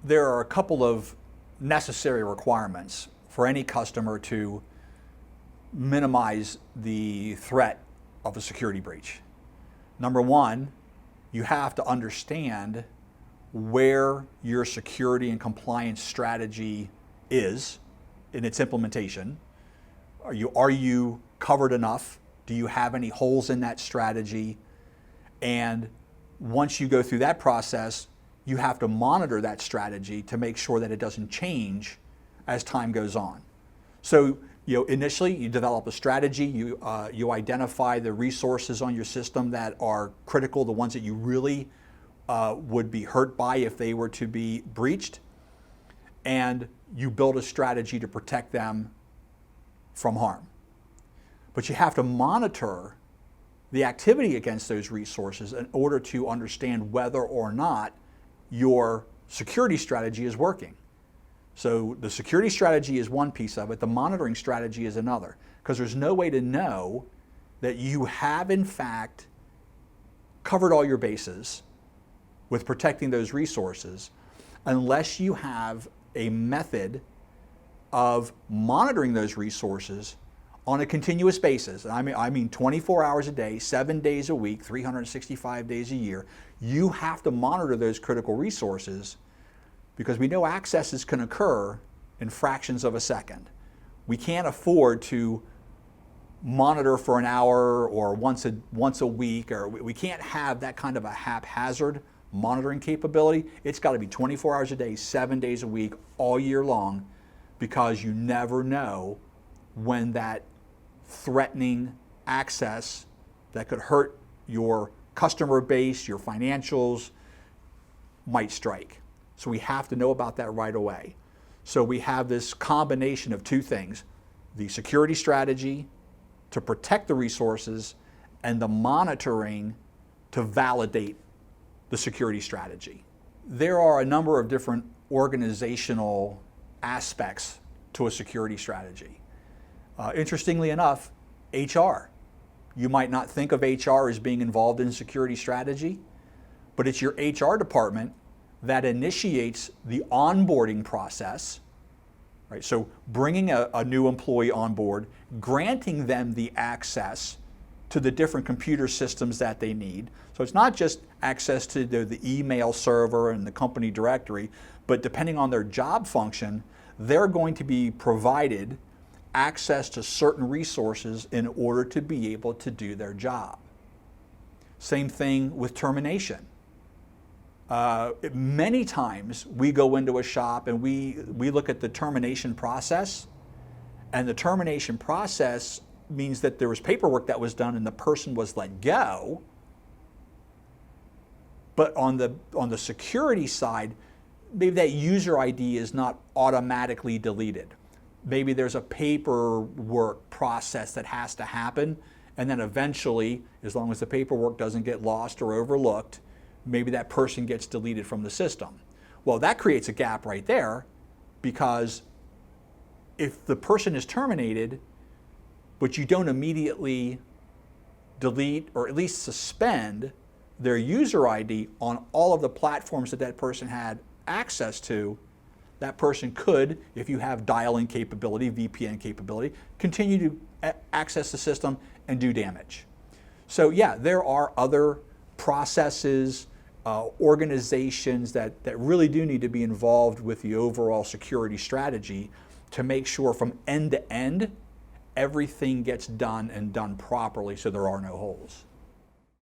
there are a couple of necessary requirements for any customer to minimize the threat of a security breach. Number one, you have to understand where your security and compliance strategy is in its implementation. Are you covered enough? Do you have any holes in that strategy? And once you go through that process, you have to monitor that strategy to make sure that it doesn't change as time goes on. So, initially you develop a strategy, you identify the resources on your system that are critical, the ones that you really would be hurt by if they were to be breached, and you build a strategy to protect them from harm. But you have to monitor the activity against those resources in order to understand whether or not your security strategy is working. So the security strategy is one piece of it, the monitoring strategy is another, because there's no way to know that you have in fact covered all your bases with protecting those resources unless you have a method of monitoring those resources on a continuous basis. I mean 24 hours a day, 7 days a week, 365 days a year. You have to monitor those critical resources because we know accesses can occur in fractions of a second. We can't afford to monitor for an hour or once a week, or we can't have that kind of a haphazard monitoring capability. It's got to be 24 hours a day, 7 days a week, all year long, because you never know when that threatening access that could hurt your customer base, your financials, might strike. So we have to know about that right away. So we have this combination of two things: the security strategy to protect the resources and the monitoring to validate the security strategy. There are a number of different organizational aspects to a security strategy. Interestingly enough, HR. You might not think of HR as being involved in security strategy, but it's your HR department that initiates the onboarding process, right? So bringing a new employee on board, granting them the access to the different computer systems that they need. So it's not just access to the email server and the company directory, but depending on their job function, they're going to be provided access to certain resources in order to be able to do their job. Same thing with termination. Many times we go into a shop and we look at the termination process, and the termination process means that there was paperwork that was done and the person was let go. But on the security side, maybe that user ID is not automatically deleted. Maybe there's a paperwork process that has to happen, and then eventually, as long as the paperwork doesn't get lost or overlooked, maybe that person gets deleted from the system. Well, that creates a gap right there, because if the person is terminated, but you don't immediately delete or at least suspend their user ID on all of the platforms that person had access to, that person could, if you have dial-in capability, VPN capability, continue to access the system and do damage. So yeah, there are other processes, organizations that really do need to be involved with the overall security strategy to make sure from end to end, everything gets done and done properly so there are no holes.